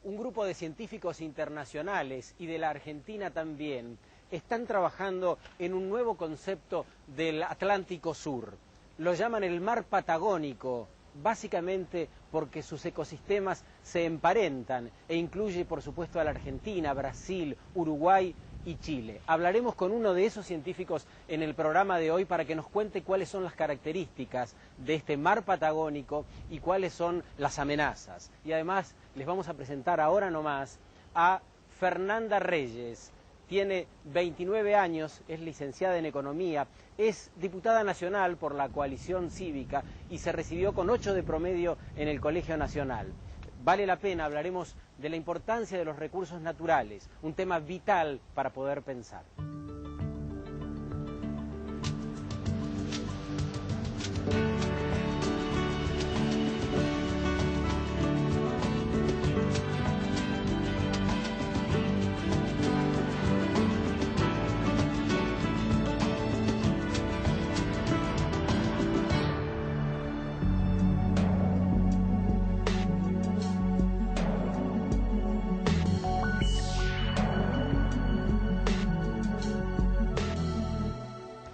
un grupo de científicos internacionales y de la Argentina también están trabajando en un nuevo concepto del Atlántico Sur. Lo llaman el mar Patagónico, básicamente porque sus ecosistemas se emparentan e incluye, por supuesto, a la Argentina, Brasil, Uruguay y Chile. Hablaremos con uno de esos científicos en el programa de hoy para que nos cuente cuáles son las características de este mar Patagónico y cuáles son las amenazas. Y además les vamos a presentar ahora nomás a Fernanda Reyes. Tiene 29 años, es licenciada en Economía, es diputada nacional por la Coalición Cívica y se recibió con 8 de promedio en el Colegio Nacional. Vale la pena, hablaremos de la importancia de los recursos naturales, un tema vital para poder pensar.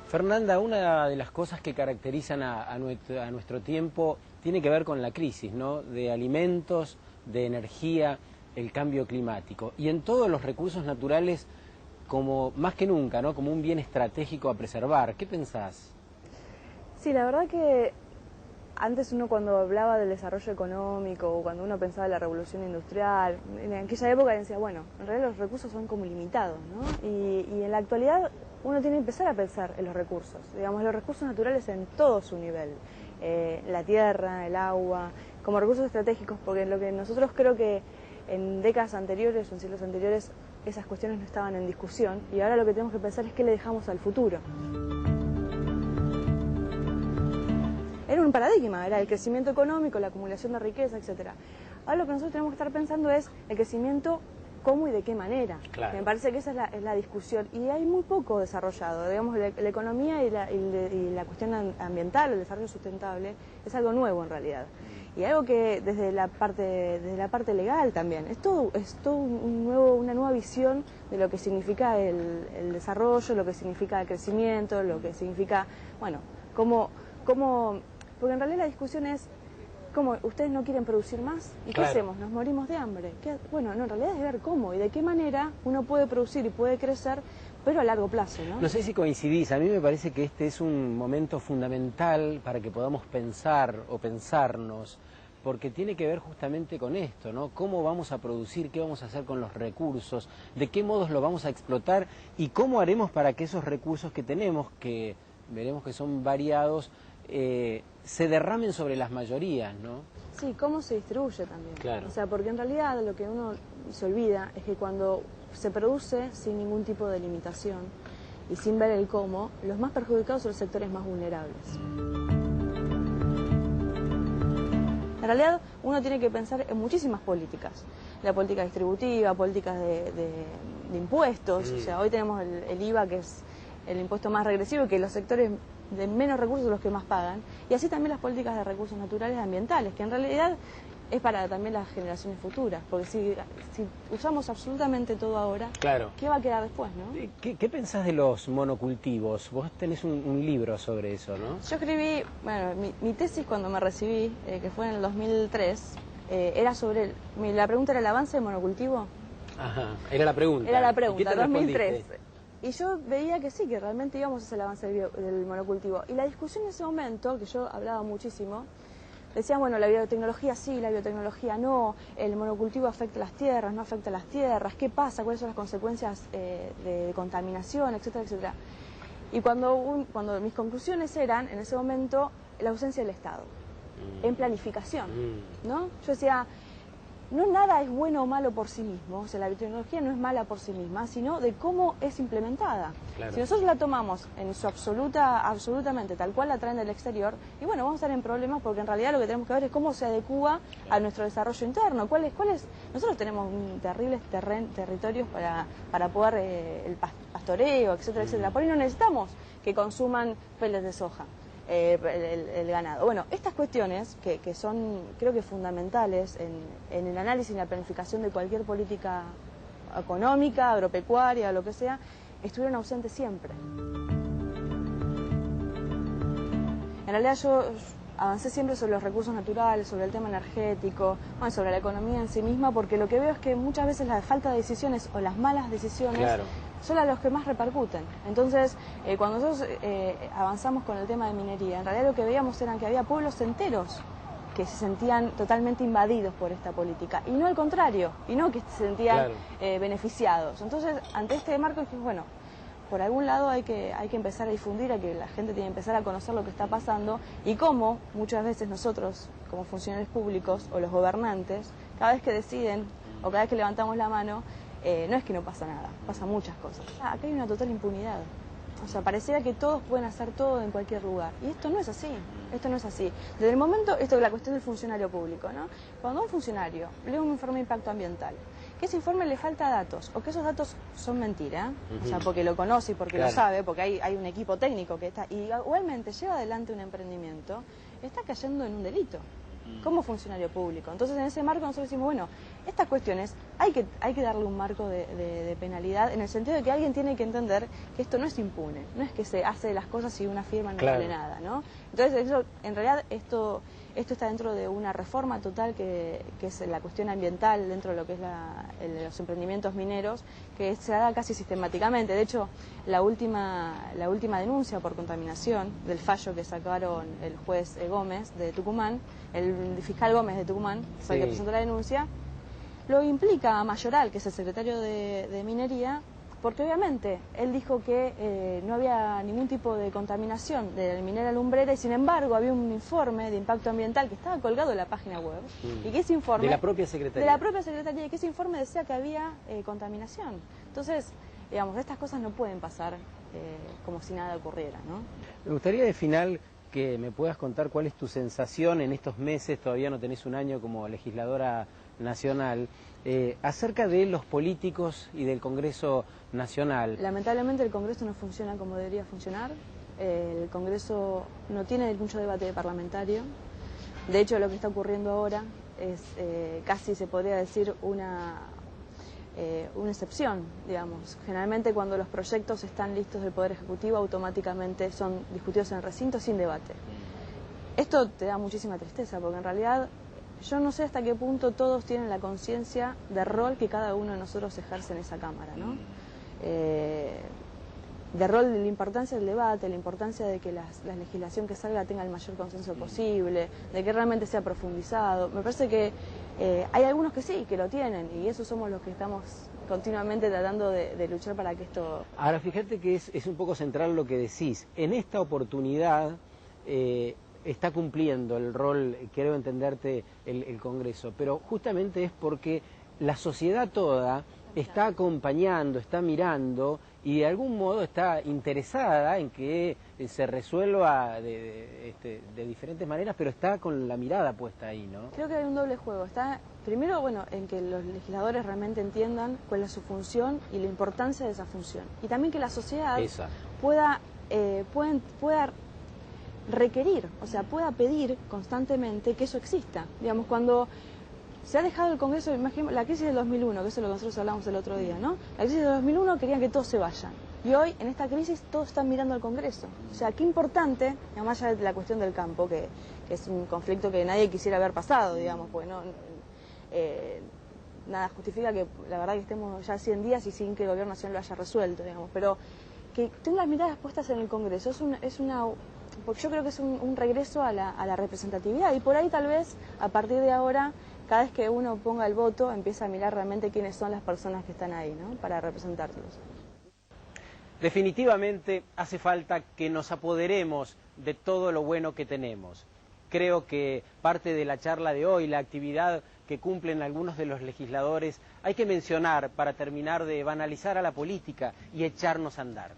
Fernanda, una de las cosas que caracterizan a nuestro tiempo tiene que ver con la crisis, ¿no?, de alimentos, de energía, el cambio climático. Y en todos los recursos naturales, como más que nunca, ¿no?, como un bien estratégico a preservar. ¿Qué pensás? Sí, la verdad que antes uno cuando hablaba del desarrollo económico o cuando uno pensaba en la revolución industrial, en aquella época decía, bueno, en realidad los recursos son como limitados, ¿no? Y en la actualidad uno tiene que empezar a pensar en los recursos, digamos, los recursos naturales en todo su nivel, la tierra, el agua, como recursos estratégicos, porque lo que nosotros creo que en décadas anteriores o en siglos anteriores esas cuestiones no estaban en discusión y ahora lo que tenemos que pensar es qué le dejamos al futuro. Era un paradigma, era el crecimiento económico, la acumulación de riqueza, etc. Ahora lo que nosotros tenemos que estar pensando es el crecimiento cómo y de qué manera. Claro. Me parece que esa es la discusión y hay muy poco desarrollado. Digamos, la economía y la cuestión ambiental, el desarrollo sustentable, es algo nuevo en realidad. Y algo que desde la parte legal también, es todo una nueva visión de lo que significa el desarrollo, lo que significa el crecimiento, lo que significa, bueno, porque en realidad la discusión es, ¿cómo? ¿Ustedes no quieren producir más? ¿Y qué hacemos? ¿Nos morimos de hambre? Bueno, no, en realidad es ver cómo y de qué manera uno puede producir y puede crecer, pero a largo plazo, ¿no? No sé si coincidís, a mí me parece que este es un momento fundamental para que podamos pensar o pensarnos, porque tiene que ver justamente con esto, ¿no? ¿Cómo vamos a producir? ¿Qué vamos a hacer con los recursos? ¿De qué modos los vamos a explotar? ¿Y cómo haremos para que esos recursos que tenemos, que veremos que son variados, se derramen sobre las mayorías, ¿no? Sí, cómo se distribuye también. Claro. O sea, porque en realidad lo que uno se olvida es que cuando se produce sin ningún tipo de limitación y sin ver el cómo, los más perjudicados son los sectores más vulnerables. En realidad uno tiene que pensar en muchísimas políticas. La política distributiva, políticas de impuestos. O sea, hoy tenemos el IVA, que es el impuesto más regresivo y que los sectores de menos recursos son los que más pagan, y así también las políticas de recursos naturales y ambientales, que en realidad es para también las generaciones futuras, porque si usamos absolutamente todo ahora, claro, ¿qué va a quedar después, no? ¿Qué pensás de los monocultivos? Vos tenés un libro sobre eso, ¿no? Yo escribí, bueno, mi tesis cuando me recibí, que fue en el 2003, era sobre, la pregunta era el avance del monocultivo. Ajá, era la pregunta. Era la pregunta, 2003. Respondiste? Y yo veía que sí, que realmente íbamos hacia el avance del monocultivo. Y la discusión en ese momento, que yo hablaba muchísimo, decían, bueno, la biotecnología sí, la biotecnología no, el monocultivo afecta a las tierras, no afecta a las tierras, ¿qué pasa? ¿Cuáles son las consecuencias de contaminación, etcétera, etcétera? Y cuando mis conclusiones eran, en ese momento, la ausencia del Estado, en planificación, ¿no? Yo decía, no nada es bueno o malo por sí mismo, o sea, la biotecnología no es mala por sí misma, sino de cómo es implementada. Claro. Si nosotros la tomamos en su absolutamente tal cual la traen del exterior, y bueno, vamos a estar en problemas porque en realidad lo que tenemos que ver es cómo se adecúa a nuestro desarrollo interno, nosotros tenemos terribles territorios para poder el pastoreo, etcétera, etcétera. Por ahí no necesitamos que consuman peles de soja. el ganado. Bueno, estas cuestiones que son, creo que fundamentales en el análisis y la planificación de cualquier política económica, agropecuaria, lo que sea, estuvieron ausentes siempre. En realidad yo avancé siempre sobre los recursos naturales, sobre el tema energético, bueno, sobre la economía en sí misma, porque lo que veo es que muchas veces la falta de decisiones o las malas decisiones son las que más repercuten. Entonces, cuando nosotros avanzamos con el tema de minería, en realidad lo que veíamos eran que había pueblos enteros que se sentían totalmente invadidos por esta política, y no al contrario, y no que se sentían beneficiados. Entonces, ante este marco dije, bueno, por algún lado hay que empezar a difundir, a que la gente tiene que empezar a conocer lo que está pasando y cómo muchas veces nosotros, como funcionarios públicos o los gobernantes, cada vez que deciden o cada vez que levantamos la mano, no es que no pasa nada, pasan muchas cosas. Acá hay una total impunidad. O sea, pareciera que todos pueden hacer todo en cualquier lugar. Y esto no es así, esto no es así. Desde el momento, esto es la cuestión del funcionario público, ¿no? Cuando un funcionario lee un informe de impacto ambiental, que ese informe le falta datos, o que esos datos son mentira, o sea, porque lo conoce y porque lo sabe, porque hay un equipo técnico que está, y igualmente lleva adelante un emprendimiento, está cayendo en un delito como funcionario público. Entonces, en ese marco nosotros decimos, bueno, estas cuestiones hay que darle un marco de penalidad, en el sentido de que alguien tiene que entender que esto no es impune, no es que se hace las cosas y una firma no vale nada, ¿no? Entonces, eso, en realidad, esto está dentro de una reforma total que es la cuestión ambiental dentro de lo que es los emprendimientos mineros, que se da casi sistemáticamente. De hecho, la última denuncia por contaminación del fallo que sacaron el juez Gómez de Tucumán, el fiscal Gómez de Tucumán, el que presentó la denuncia, lo implica a Mayoral, que es el secretario de Minería, porque obviamente él dijo que no había ningún tipo de contaminación de minera lumbrera, y sin embargo había un informe de impacto ambiental que estaba colgado en la página web, y que ese informe... De la propia Secretaría. De la propia Secretaría, y que ese informe decía que había contaminación. Entonces, digamos, estas cosas no pueden pasar como si nada ocurriera, ¿no? Me gustaría de final que me puedas contar cuál es tu sensación en estos meses, todavía no tenés un año como legisladora nacional, acerca de los políticos y del Congreso Nacional. Lamentablemente el Congreso no funciona como debería funcionar. El Congreso no tiene mucho debate parlamentario. De hecho, lo que está ocurriendo ahora es casi, se podría decir, una excepción, digamos. Generalmente cuando los proyectos están listos del Poder Ejecutivo, automáticamente son discutidos en el recinto sin debate. Esto te da muchísima tristeza, porque en realidad yo no sé hasta qué punto todos tienen la conciencia del rol que cada uno de nosotros ejerce en esa Cámara, ¿no? De rol, de la importancia del debate, la importancia de que la legislación que salga tenga el mayor consenso posible, de que realmente sea profundizado. Me parece que hay algunos que sí, que lo tienen, y esos somos los que estamos continuamente tratando de luchar para que esto... Ahora, fíjate que es un poco central lo que decís. En esta oportunidad está cumpliendo el rol, quiero entenderte, el Congreso, pero justamente es porque la sociedad toda está acompañando, está mirando y de algún modo está interesada en que se resuelva de diferentes maneras, pero está con la mirada puesta ahí, ¿no? Creo que hay un doble juego. Está primero, bueno, en que los legisladores realmente entiendan cuál es su función y la importancia de esa función. Y también que la sociedad pueda requerir, o sea, pueda pedir constantemente que eso exista. Digamos, cuando se ha dejado el Congreso, imagínate, la crisis del 2001, que eso es lo que nosotros hablamos el otro día, ¿no? La crisis del 2001 querían que todos se vayan. Y hoy, en esta crisis, todos están mirando al Congreso. O sea, qué importante, además ya de la cuestión del campo, que es un conflicto que nadie quisiera haber pasado, digamos, porque nada justifica que la verdad que estemos ya 100 días y sin que el Gobierno Nacional lo haya resuelto, digamos. Pero que tengan las miradas puestas en el Congreso porque yo creo que es un regreso a la representatividad, y por ahí tal vez a partir de ahora, cada vez que uno ponga el voto, empieza a mirar realmente quiénes son las personas que están ahí, ¿no? Para representarlos. Definitivamente hace falta que nos apoderemos de todo lo bueno que tenemos. Creo que parte de la charla de hoy, la actividad que cumplen algunos de los legisladores, hay que mencionar para terminar de banalizar a la política y echarnos a andar.